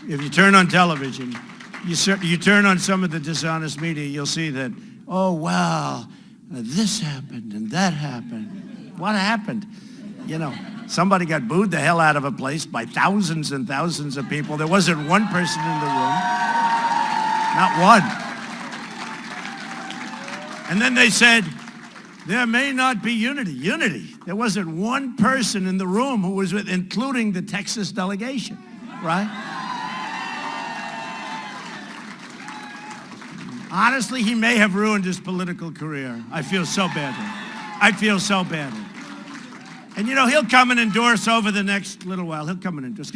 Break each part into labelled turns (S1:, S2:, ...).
S1: if you turn on television, you turn on some of the dishonest media, you'll see that, oh, wow, this happened and that happened. What happened? You know, somebody got booed the hell out of a place by thousands and thousands of people. There wasn't one person in the room. Not one. And then they said, there may not be unity. Unity. There wasn't one person in the room who was with, including the Texas delegation, right? Honestly, he may have ruined his political career. I feel so badly. I feel so badly. And you know, he'll come and endorse over the next little while. He'll come and endorse.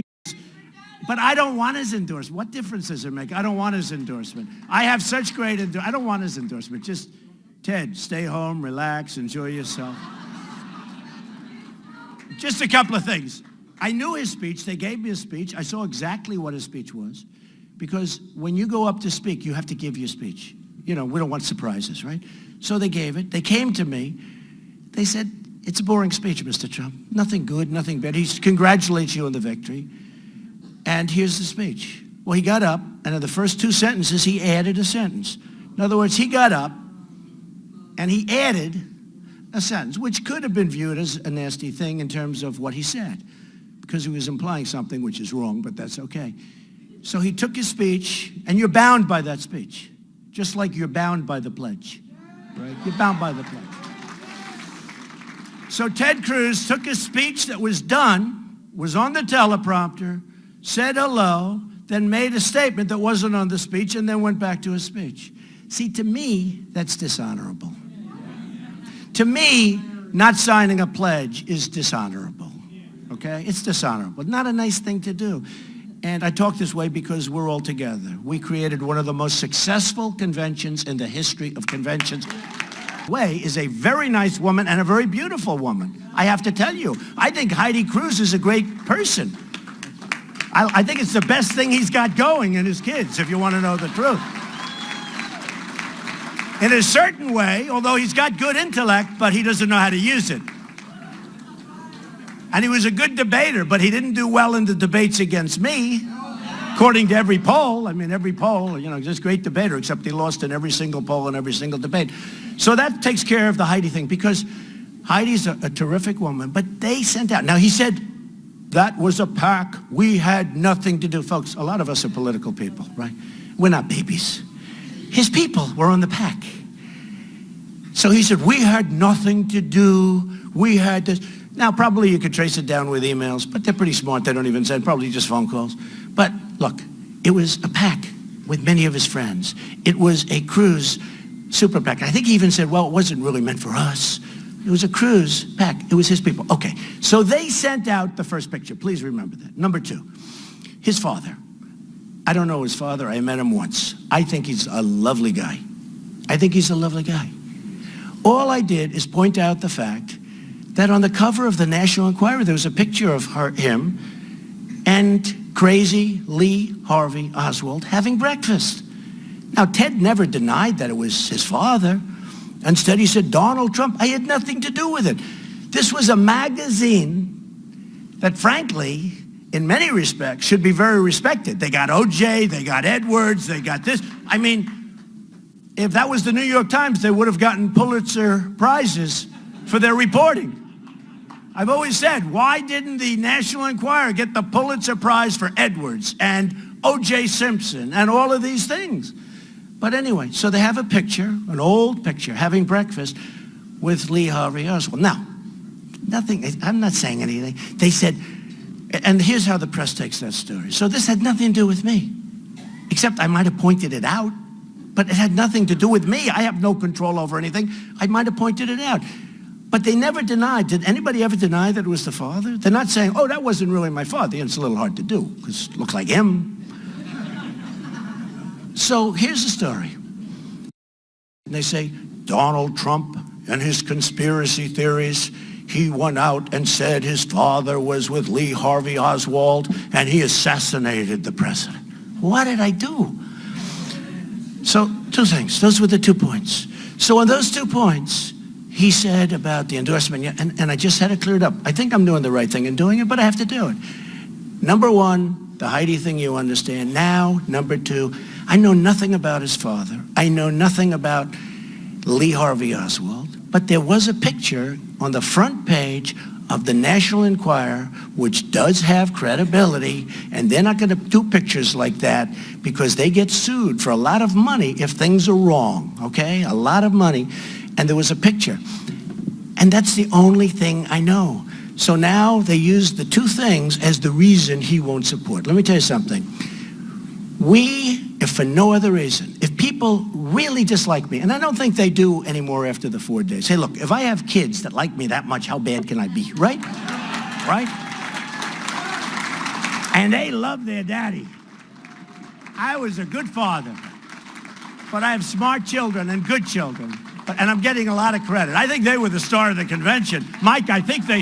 S1: But I don't want his endorsement. What difference does it make? I don't want his endorsement. I have such great I don't want his endorsement. Just, Ted, stay home, relax, enjoy yourself. Just a couple of things. I knew his speech. They gave me a speech. I saw exactly what his speech was. Because when you go up to speak, you have to give your speech. You know, we don't want surprises, right? So they gave it. They came to me. They said, it's a boring speech, Mr. Trump. Nothing good, nothing bad. He congratulates you on the victory. And here's the speech. Well, he got up, and in the first two sentences, he added a sentence. In other words, he got up, and he added a sentence, which could have been viewed as a nasty thing in terms of what he said, because he was implying something which is wrong, but that's okay. So he took his speech, and you're bound by that speech, just like you're bound by the pledge, right? You're bound by the pledge. So Ted Cruz took his speech that was done, was on the teleprompter, said hello, then made a statement that wasn't on the speech, and then went back to his speech. See, to me, that's dishonorable. To me, not signing a pledge is dishonorable, okay? It's dishonorable. Not a nice thing to do. And I talk this way because we're all together. We created one of the most successful conventions in the history of conventions. Way is a very nice woman and a very beautiful woman. I have to tell you, I think Heidi Cruz is a great person. I think it's the best thing he's got going in his kids, if you want to know the truth. In a certain way, although he's got good intellect, but he doesn't know how to use it. And he was a good debater, but he didn't do well in the debates against me, according to every poll. I mean, every poll, you know, just great debater, except he lost in every single poll and every single debate. So that takes care of the Heidi thing, because Heidi's a terrific woman, but they sent out. Now, he said, that was a pack. We had nothing to do. Folks, a lot of us are political people, right? We're not babies. His people were on the pack. So he said, we had nothing to do. We had this. Now, probably you could trace it down with emails, but they're pretty smart. They don't even send, probably just phone calls. But look, it was a pack with many of his friends. It was a Cruz super PAC. I think he even said, well, it wasn't really meant for us. It was a Cruz PAC. It was his people. Okay, so they sent out the first picture. Please remember that. Number two, his father. I don't know his father. I met him once. I think he's a lovely guy. I think he's a lovely guy. All I did is point out the fact that on the cover of the National Enquirer, there was a picture of him and crazy Lee Harvey Oswald having breakfast. Now, Ted never denied that it was his father. Instead, he said, Donald Trump, I had nothing to do with it. This was a magazine that, frankly, in many respects, should be very respected. They got OJ, they got Edwards, they got this. I mean, if that was the New York Times, they would have gotten Pulitzer prizes for their reporting. I've always said, why didn't the National Enquirer get the Pulitzer Prize for Edwards and O.J. Simpson and all of these things? But anyway, so they have a picture, an old picture, having breakfast with Lee Harvey Oswald. Now, nothing, I'm not saying anything. They said, and here's how the press takes that story. So this had nothing to do with me, except I might have pointed it out, but it had nothing to do with me. I have no control over anything. I might have pointed it out. But they never denied. Did anybody ever deny that it was the father? They're not saying, oh, that wasn't really my father. It's a little hard to do, because it looks like him. So here's the story. They say, Donald Trump and his conspiracy theories, he went out and said his father was with Lee Harvey Oswald and he assassinated the president. What did I do? So, two things. Those were the 2 points. So on those 2 points, he said about the endorsement, and I just had it cleared up. I think I'm doing the right thing in doing it, but I have to do it. Number one, the Heidi thing you understand. Now, number two, I know nothing about his father. I know nothing about Lee Harvey Oswald. But there was a picture on the front page of the National Enquirer, which does have credibility, and they're not going to do pictures like that because they get sued for a lot of money if things are wrong, okay? A lot of money. And there was a picture. And that's the only thing I know. So now they use the two things as the reason he won't support. Let me tell you something. If for no other reason, if people really dislike me, and I don't think they do anymore after the 4 days. Hey, look, if I have kids that like me that much, how bad can I be, right? Right? And they love their daddy. I was a good father, but I have smart children and good children, and I'm getting a lot of credit. I think they were the star of the convention. Mike, I think they